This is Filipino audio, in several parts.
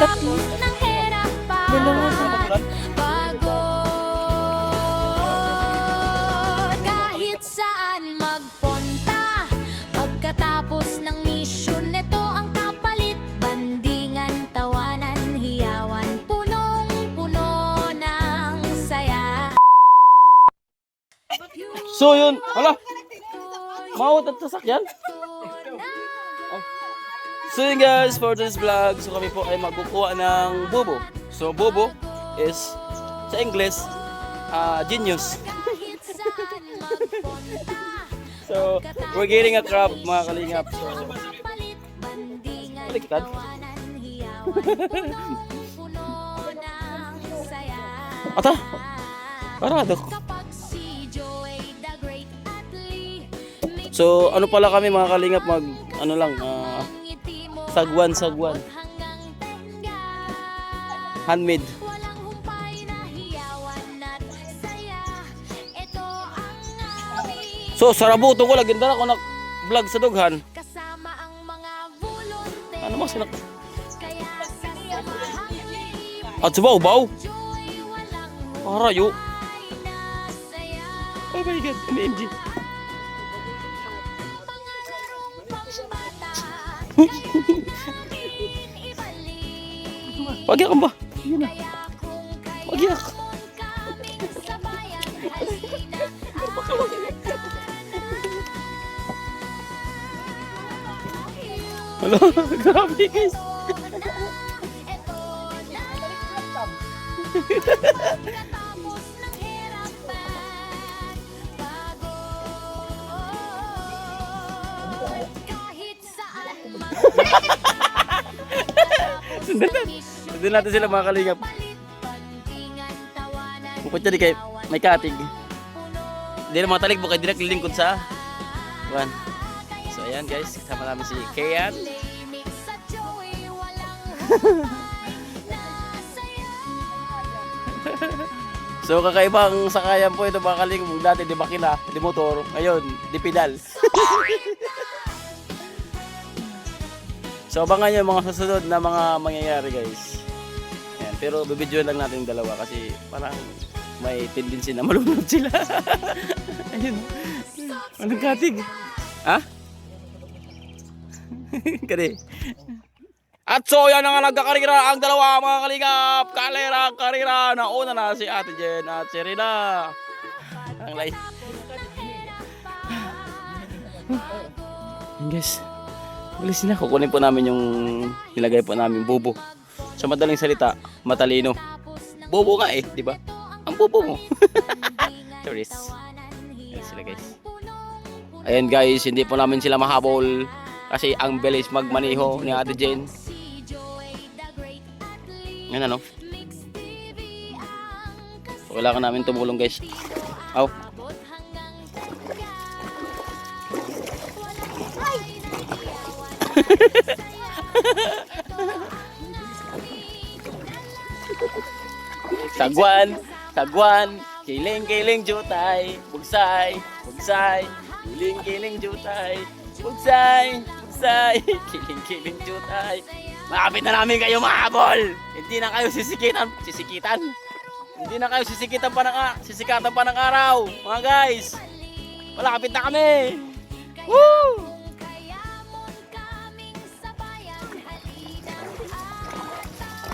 ng hirap pagod, kahit saan magpunta. Pagkatapos ng misyon, ito ang kapalit. Bandingan, tawanan, hiyawan, punong-puno ng saya. So yun, hala, mawat at sasakyan. So yun guys, for this vlog, so kami po ay magkukuha ng bobo. So bobo is sa English, genius. So we're getting a crab mga kalingap. So baliktad. Ata, parado. So ano pala kami mga kalingap, mag ano lang, sagwan. Handmade. So sarabuto ko lagi dala ko na vlog sa dughan. Ano mas sinak? At sabaw. Arayo. Oh my god, MMG. Pagyak ka ba? Pagyak. Hello, grabe guys. Sundan natin sila mga kalingap. Bukod dyan kay may katig. Hindi na mga talig, bukod direct lilingkod sa buwan. So ayan guys, kasama namin si Kayan. So kakaibang sakayan po ito mga kalingap. Dati di makina, di motor, ngayon di pedal. So abangan nyo yung mga susunod na mga mangyayari guys. Ayan, pero bibidyoan lang natin yung dalawa kasi parang may tendency na malunod sila. Ayun. Anong katig? Ha? Kani. At so yan ang nagkakarira ang dalawa mga kalingap. Karira. Nauna na si Ate Jen at si Rina. Ang lay. Ayan guys. Bilis na, kukunin po namin yung nilagay po namin bobo. Sa madaling salita, matalino. Bobo nga eh, di ba? Ang bobo mo. Tourist. Ayan sila guys. Ayan guys, hindi po namin sila mahabol kasi ang bilis magmaneho ni Ate Jen. Yan ano. So, kailangan namin tumulong guys. Aw. Sagwan, kiling jutay, bugsay, kiling jutay, bugsay, kiling jutay. Malapit na namin kayo mahabol. Hindi na kayo sisikatan. Hindi na kayo sisikatan pa ng araw, mga guys. Malapit na kami. Woo!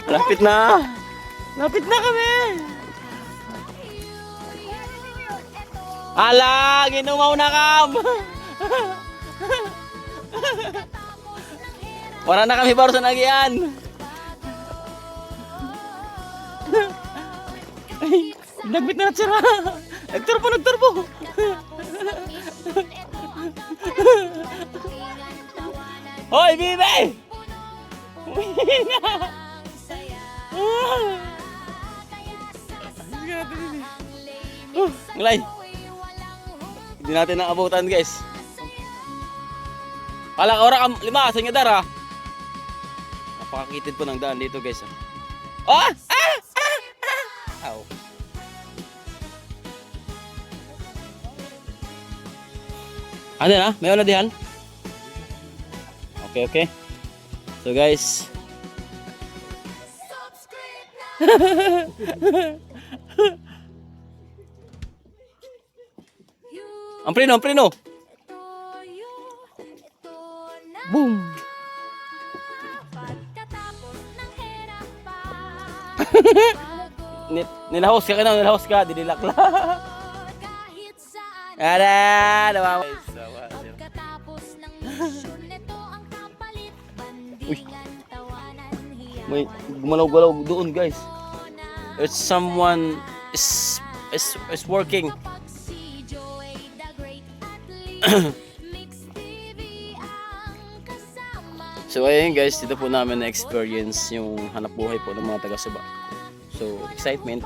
Lapit na kami. Ala, ginumaw na kam. Wala na kami baro sa nagyan. Ay, nagbit na natsara. Nagturbo. Hoy, bibi! Uwi na! Nglay. Hindi natin naabutan guys. Palang ora kam 5 sa inyo dara. Napakakitid po ng daan dito guys. Oh! Ow. Ano na? May wala dihan? Okay. So guys, Ang preno, ang preno. Boom. Nilahos ka na, nilahos ka, dinilakla. Ada, nawawa. Uy. May gumalaw-galaw doon, guys. There's someone is working. So ayun guys, dito po namin na-experience yung hanap buhay po ng mga taga-Suba. So excitement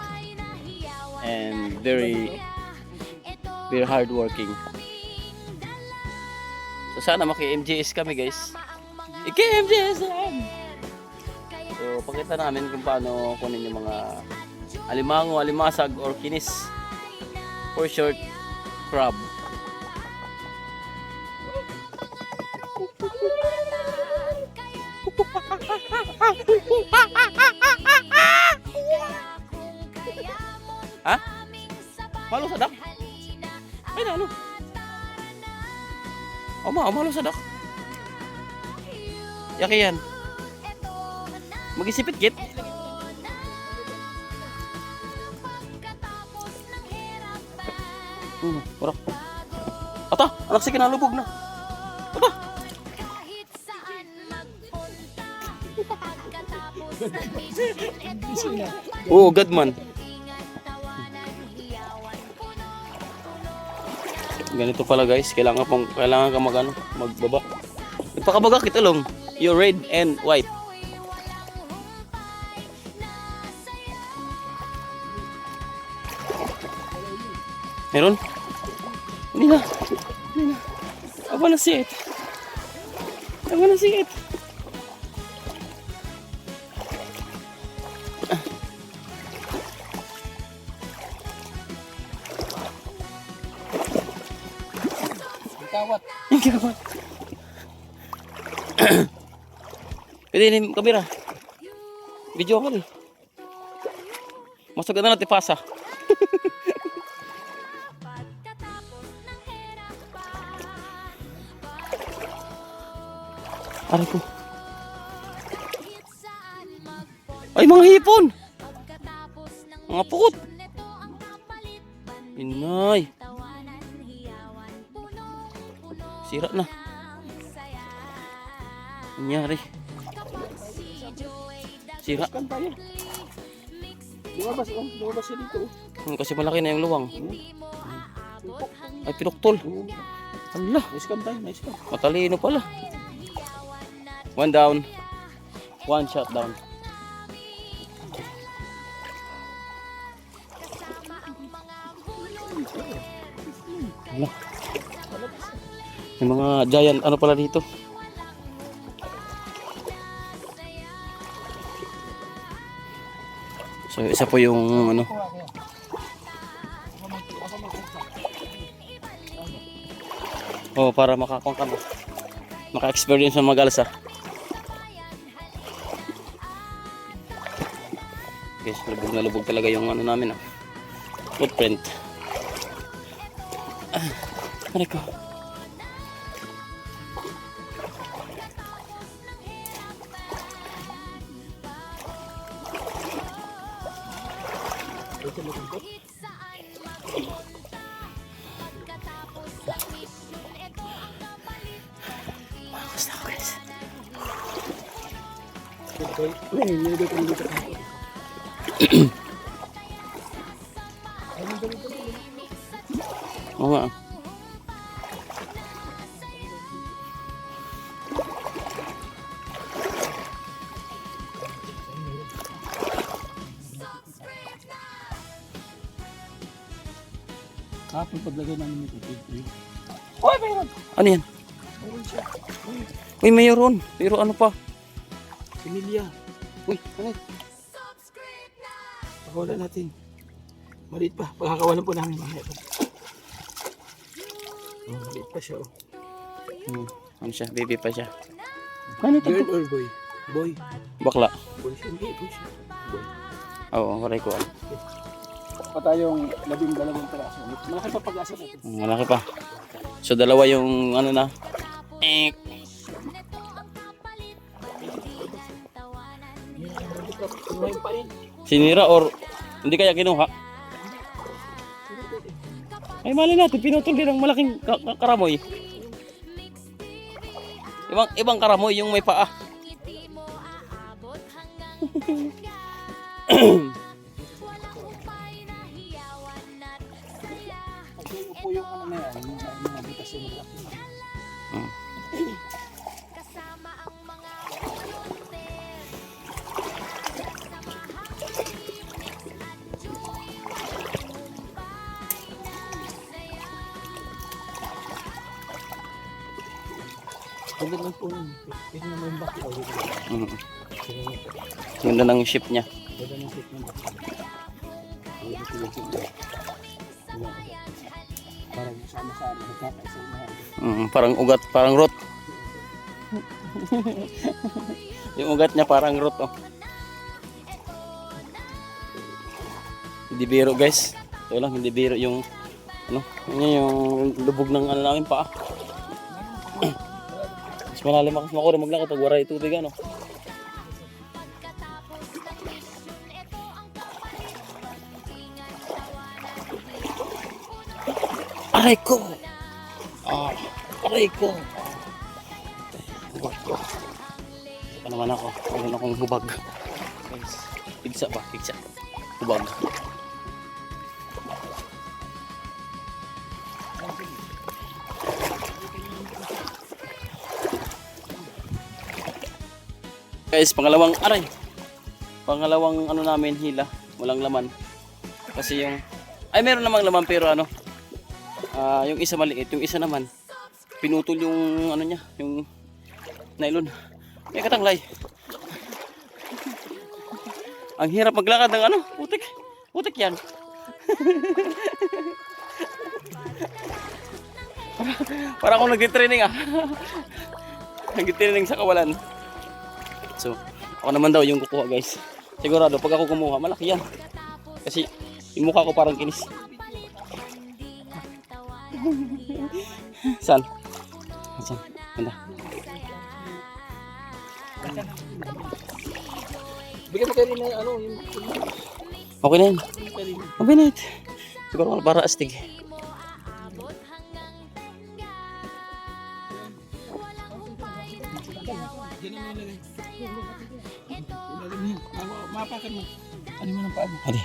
and very hard working. So sana maki-MJS kami guys. Iki-MJS lang! So pakita namin kung paano kunin yung mga alimango, alimasag or kinis. For short, crab. Ha? Malo sa dak? Ay na ano? Malo sa dak. Yaki yan. Mag-isipit kit. Parang. Ata, anak si kinalubog na. Ata. Oh, good man. Ganito pala guys, kailangan ka magbaba. Nagpakabaga kita long. You're red and white. Meron? Hindi na. I wanna see it. I wanna see it. Yung kawat. Pwede yung kamera. Video ako rin. Masagad na natin pasa. Aray ko. Ay, mga hipon! Mga pukot! Inay! Sira na. Nangyari. Sira. Lumabas siya dito. Kasi malaki na yung luwang. Ay, pinuktol. Ala. Nice cam. Matalino pala. One down. One shot down. Ala. May mga giant ano pala dito. So isa po yung ano. Oh, para makakong ka. Maka-experience ng magalsa. Guys, lubog na lubog talaga yung ano namin, footprint. Aray ko. Basta guys. Oo nga. Kapag paglagay namin ito, Uy, mayroon! Ano yan? Uy, mayroon. Pero ano pa? Emilia, Uy, ano? pakawalan natin. Maliit pa, pagkakawalan po namin mamaya pa. Oh, maliit pa siya. Ano siya? Baby pa siya. Ano ito? Girl or boy? Boy. Bakla. Boy siya, hindi, boy siya. Boy. Oo, waray ko. Pa tayong 12 piraso. Malaki pa pag-asa natin. Malaki pa. So dalawa yung ano na. Eh, Kumain pa rin. sinira or hindi kaya kinuha? Ay mali natin, pinutol din ng malaking karamoy. Ibang karamoy yung may paa. Pag may upo yung ano na yan, yung mga butas yung malaki. Kasama ang mga volunteer. Ganda lang po yun. Yun naman yung baki. Ganda ng ship niya. Ganda ng sit ng baki. Parang sama-sama. Magkakaisa na. Parang ugat, parang rot. Yung ugat niya parang rot, oh. Hindi biro, guys. Ito lang, hindi biro yung ano, yun yung lubog ng ano namin paa. Mas malalim ako sa makuro maglakad pag waray tubig, ano. Aray ko! Aray ko! Hubag ko. Ito naman ako. Mayroon akong hubag. Guys, pigsa ba? Pigsa. Hubag. Guys, pangalawang aray. Pangalawang ano namin hila. Walang laman. Kasi yung ay meron namang laman pero ano yung isa maliit, yung isa naman pinutol yung ano niya, yung nylon. May katanglay. Ang hirap maglakad ng ano, putik. Putik yan. para akong nag-training nag-training sa kawalan. So, ako naman daw yung kukuha, guys. Sigurado pag ako kumuha, malaki yan. Kasi yung mukha ko parang kinis. Saan? Saan? Ganda. Bigyan mo kayo rin na ano, yung Okay na yun. Okay na yun. Siguro para astig. mapakan mo. Ano mo ng paa mo? Hadi.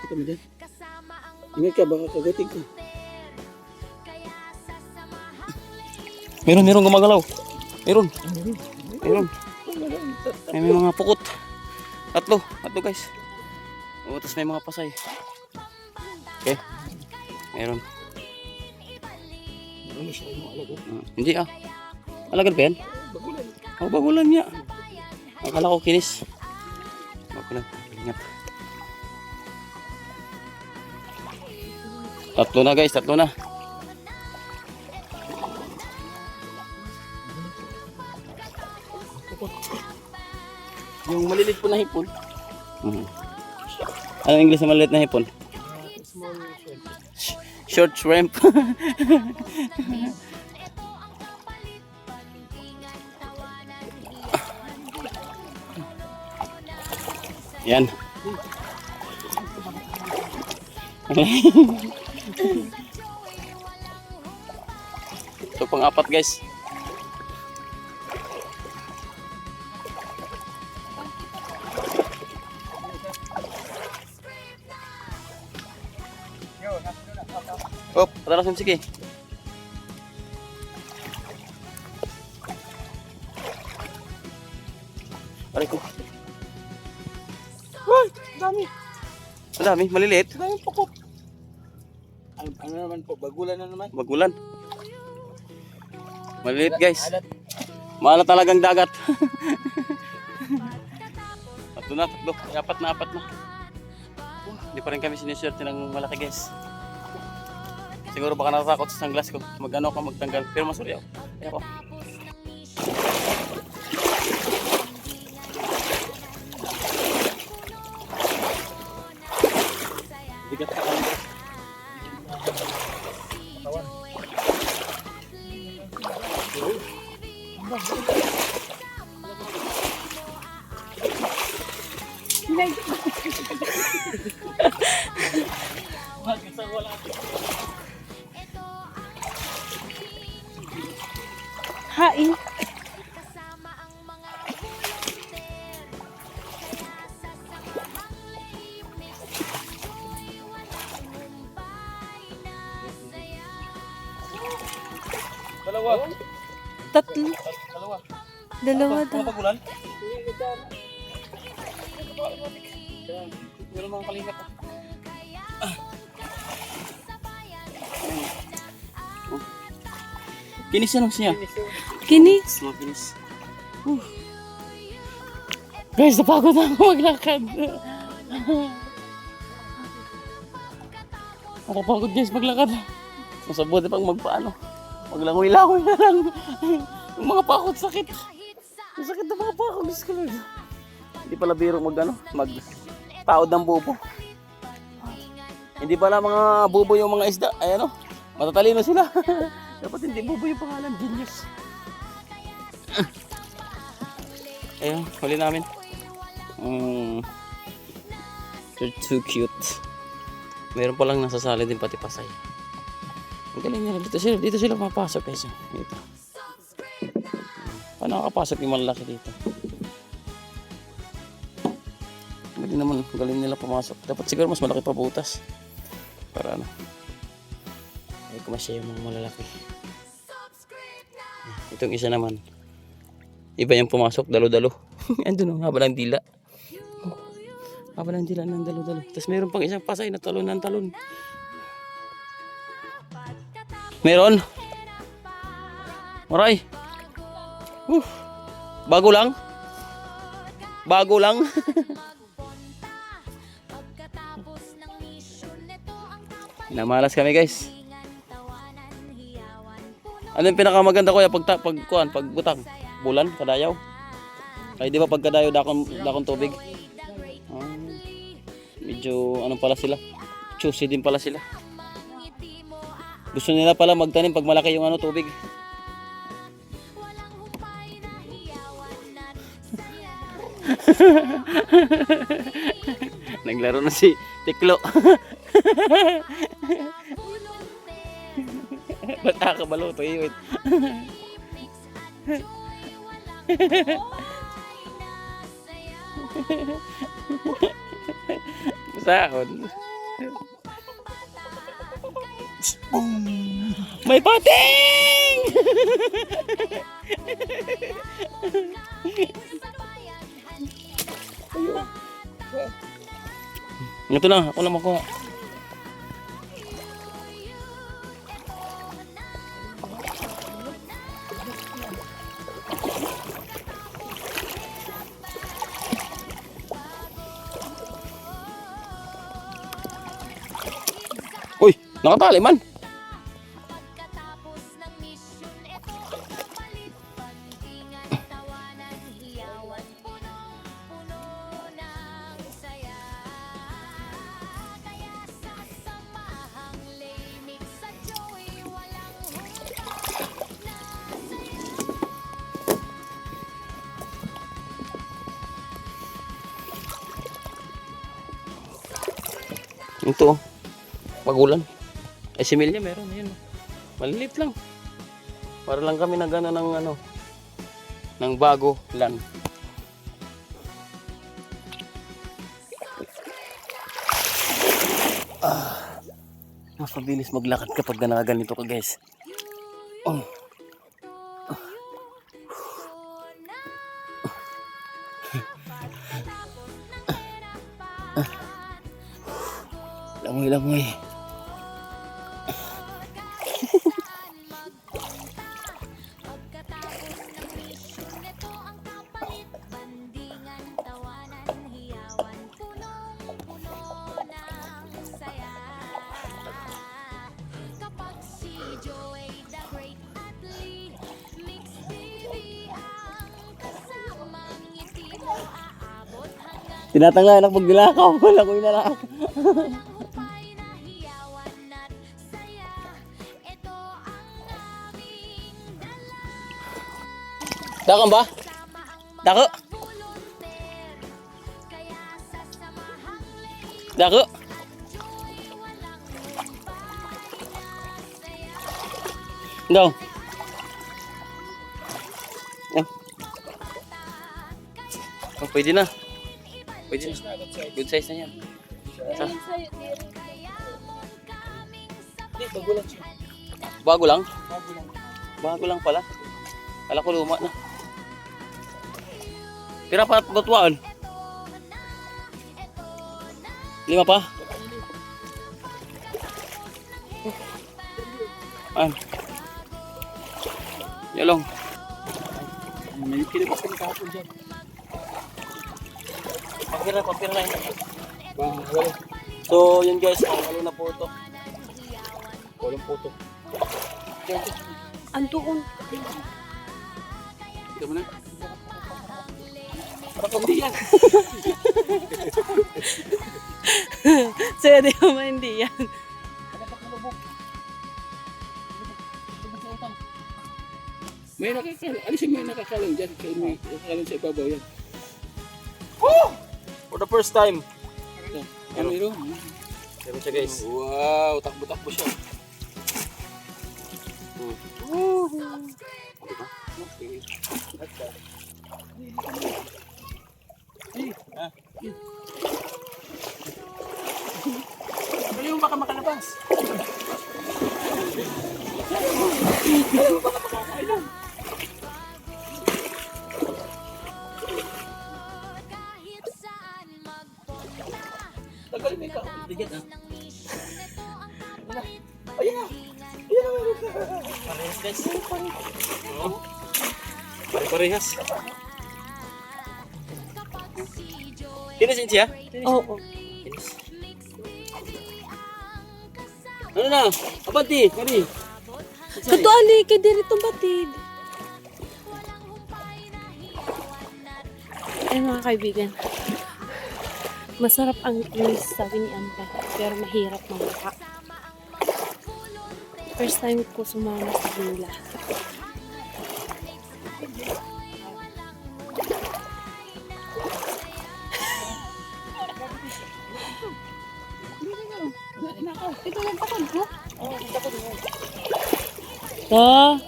Ito mo dyan. Ingat ka, baka kagating ka. Meron gumagalaw. Meron. May mga pukot. Tatlo guys. O, tapos may mga pasay. Okay. Meron. Ano siya, yung alago? Hindi Alagad pa yan? Bagulan. Bagulan niya. Akala ko kinis. Bagulan. Ingat. Tatlo na guys, tatlo na. Yung malilit po na hipon. Ano ang English na maliit na hipon? Small shrimp. Short shrimp. Yan. So pang-apat guys. Oh, patalasin sige. Aray ko. Ay, dami. Ang dami, maliliit. Dami pokok. Ano naman po, bagulan na naman. Bagulan. Maliliit guys. Alat. Maalat talagang dagat. Tatlo na, tatlo. Apat na. Hindi pa rin kami siniswerte ng malaki guys. Siguro baka natatakot sa sunglass ko. Mag-ano ka magtanggal. Pero masuri ako. Ayoko. Hain. kasama ang mga volunteer. Kaya sa samahang limit, ako'y walang humpay na saya. Dalawa. Tatlo. Dalawa. Dalawa daw. Pagulan? Meron mga kalingap. Kinis na lang siya. Kinis. Mga kinis. Guys, napagod na ako maglakad. Nakapagod guys maglakad. Mas mabuti pang magpaano. Maglangoy-langoy na lang. Yung mga pakot sakit. Ang sakit na mga pakot. Gusto ko lang. Hindi pala biro magtaod ng bubo. Hindi pala mga bubo yung mga isda. Ay ano, matatalino sila. Dapat hindi bubo yung pangalan. Genius. Ayun, huli namin. They're too cute. Meron pa lang nasasali din pati pasay. Ang galing nila. Dito sila mapasok guys. Dito. Paano nakapasok yung malalaki dito? Galing naman. Galing nila pumasok. Dapat siguro mas malaki pa butas. Para ano. Ay kumasya yung mga malalaki. Itong isa naman. Iba yung pumasok. Dalo-dalo. Andun o. Haba ng dila. Haba ng dila ng dalo-dalo. Tapos meron pang isang pasay na talon ng talon. Meron. Maray. Bago lang. Bago lang. Namalas kami guys. Ano yung pinakamaganda kuya pag butang? Bulan, kadayaw. Ay di ba pag kadayaw dakon tubig? Medyo ano pala sila? Choosy din pala sila. Gusto nila pala magtanim pag malaki yung ano tubig. Naglaro na si Tiklo. Ba't nakakabalo ito iwit? Sahod. May pating! Ito na, ako na makuha. Uy, nakatali man. Pagkatapos ng misyon, ito ang kapalit. Pagtingan, tawanan, hiyawan, punong-puno ng saya. Kaya sa samahang limit, sa Joey walang humpay na saya. Ito, pagulan. Ay, si Milya meron. Ayun. Malilit lang. Para lang kami na gano'n ng ano, ng bago lan. Mas mabilis maglakad kapag ganito ka guys. Langoy-langoy. Pagkatapos ng misyon, ito ang kapalit. Bandingan, tawanan, hiyawan, punong-puno ng saya. Kapag si Joey the Great at Lee, Mix TV ang kasamang ngiti mo, aabot hanggang Tinatangay anak pag nilakaw. Langoy na lang. humpay na hiyawan at saya. Ito ang aming dala. Dako ba? Dako? Dako? Daw. Oh, pwede na. Pwede na. Good size na yan. Hindi, bago lang siya. Bago lang? Bago lang. Bago lang pala. Kala ko luma na. Pira pa batuan. 5 pa? An. Yalong. May kinabas ka ng kahapon dyan. Papira na. Wala. So, yun guys, ano na po ito. Walang puto. Andoon. Ito mo na. Parang hindi yan. Sa'yo di mo hindi yan. May nakakalang. Alisin mo yung nakakalang dyan. Kaya may nakakalang sa ibabaw yan. For the first time. Ano yun? Meron siya guys. Wow, takbo-takbo siya. Diba? Ano yung baka makalabas? Kahit saan magpunta, Tagal may ka. Bigyan ah. ng mission nito ang Ayan na. Parehas guys. Pare-parehas. si Joey. Kinisin siya? Oo. Ano na? Abanti! Kani! Kato ali kay diri tong batid. Ay mga kaibigan. Masarap ang inis, sabi ni Amba, pero mahirap mamaka. First time ko sumama sa kanila. Ito lang takon ko. Ah,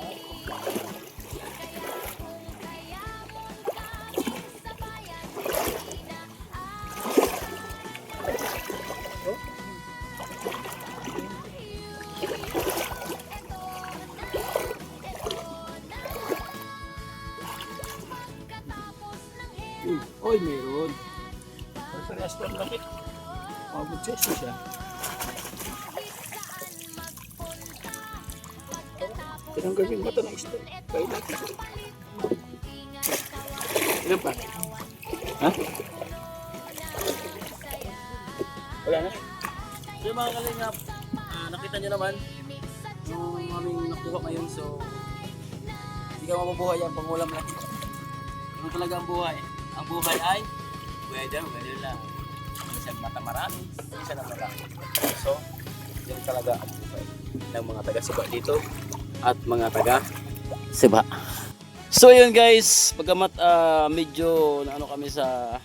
Oy, meron. Parehas to ang lapit. Good size na siya. Tinanggal yung mata ng isda. Kaya natin. Ilan pa? Ha? Wala na. So yung mga kalingap, nakita nyo naman yung aming nakuha ngayon. So, hindi ka mabubuhay yan, pangulam lang. Ano talaga ang buhay? Ang buhay ay weather lang. Minsan mata marami, minsan ang mata. So, yun talaga ang buhay ng mga taga-Siba dito at mga taga-Siba. So yun guys, pagkamat medyo na kami sa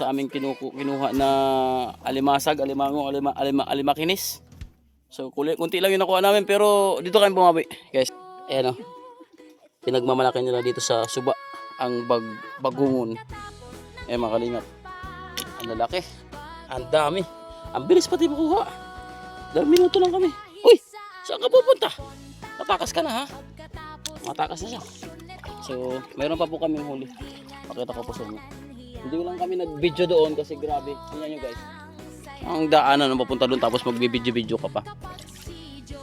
aming kinuha na alimasag, alimango, alimakinis. So kunti lang yung nakuha namin pero dito kami bumawi, guys. Ayan o. Pinagmamalaki nila dito sa Suba ang bagungon. Mga kalingap. Ang lalaki. Ang dami. Ang bilis pati makuha. 2 minuto lang kami. Uy! Saan ka pupunta? Natakas ka na ha? Matakas na siya. So, mayroon pa po kaming huli. Pakita ko po sa inyo. Hindi lang kami nag-video doon kasi grabe. Tingnan nyo guys. Ang daanan ang papunta doon tapos mag-video ka pa.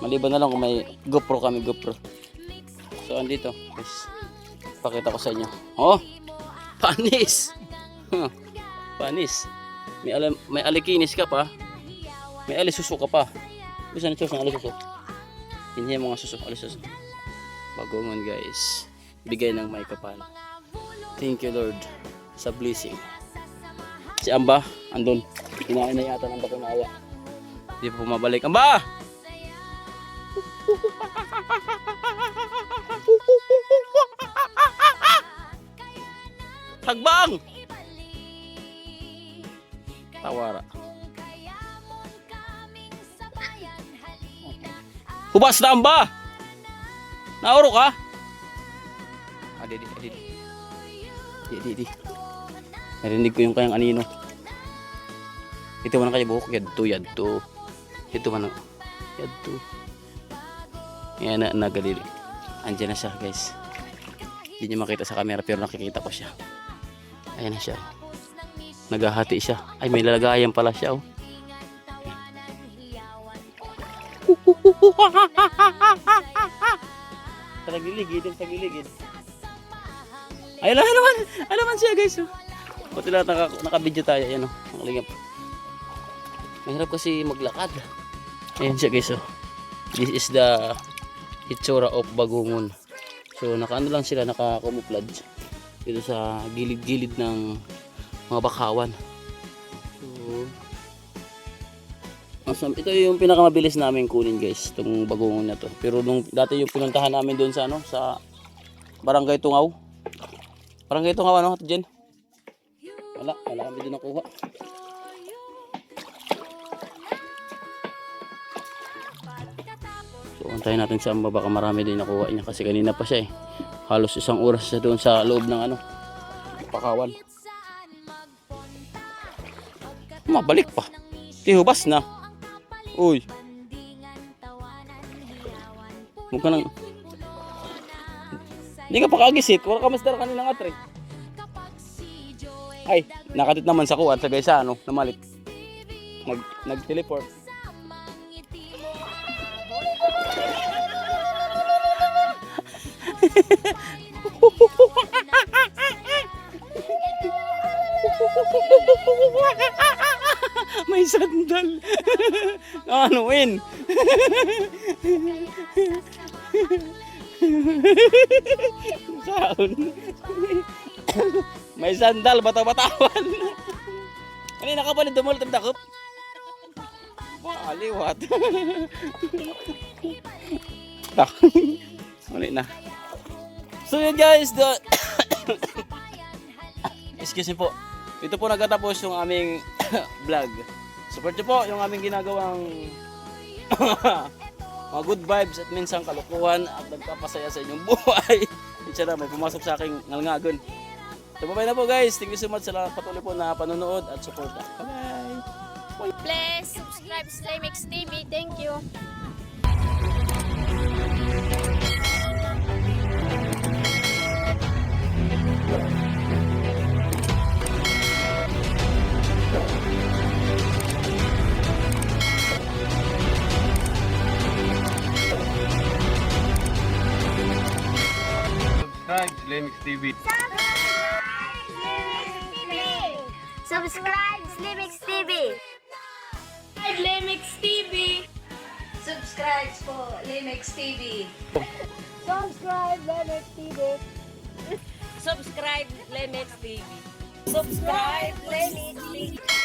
Maliban na lang kung may GoPro kami, GoPro. So, andito. Guys, pakita ko sa inyo. Oh! Panis! Panis. May alikinis ka pa. May alisuso ka pa. Bisa na ng alisuso. Hindi mga suso, alisuso. Bagongon guys. Bigay ng may kapal. Thank you Lord sa blessing. Si Amba, andun. Kinain na yata ng bakunawa. Hindi pa pumabalik. Amba! tagbang. Tawara. Hubas na ba? Nauro ka? Di. Narinig ko yung kayang anino. Ito man kayo buhok. Yadto. Ito man. Yadto. Yan na nagadili. Andiyan na siya guys. Hindi niyo makita sa camera pero nakikita ko siya. Ayan na siya. Naghahati siya. Ay may lalagayan pala siya oh. Tagiligid. Ay alaman siya guys oh. Buti lahat naka-video tayo yan oh. Nakalingap. Mahirap kasi maglakad. Ayan siya guys oh. This is the itsura of bagungon. So nakaano lang sila, naka-camouflage dito sa gilid-gilid ng mga bakawan. So ito yung pinakamabilis namin kunin guys, itong bagungon na to. Pero nung dati yung pinuntahan namin doon sa ano, sa Barangay Tungaw. Barangay Tungaw ano, Jen? Wala kami doon nakuha. So antayin natin siya, baka marami din nakuha niya kasi kanina pa siya eh. Halos 1 oras siya doon sa loob ng ano, pakawan. Mabalik pa. Hubas na. Uy. Huwag ka nang... Hindi ka pakagisit. Wala ka masdara kanina nga tre. Ay, nakatit naman sa kuwan sa gaysa ano, namalit. Nag-teleport. May sandal. Anuin. Saon. May sandal, bataw-batawan. Kanina ka pa na dumulot ang dakop. Aliwat. Tak. Muli na. So yun guys, excuse me po. Ito po nagtatapos yung aming vlog. Support nyo po yung aming ginagawang mga good vibes at minsan kalukuhan at nagpapasaya sa inyong buhay. Insya na may pumasok sa aking ngalngagon. So bye na po guys. Thank you so much sa patuloy po na panonood at support. Bye! Please subscribe sa Slimix TV. Thank you. Subscribe Slimix TV. Subscribe Slimix TV. Lemix TV. Subscribe po Slimix TV. Subscribe Lemix TV. Subscribe Slimix TV. Subscribe Slimix TV.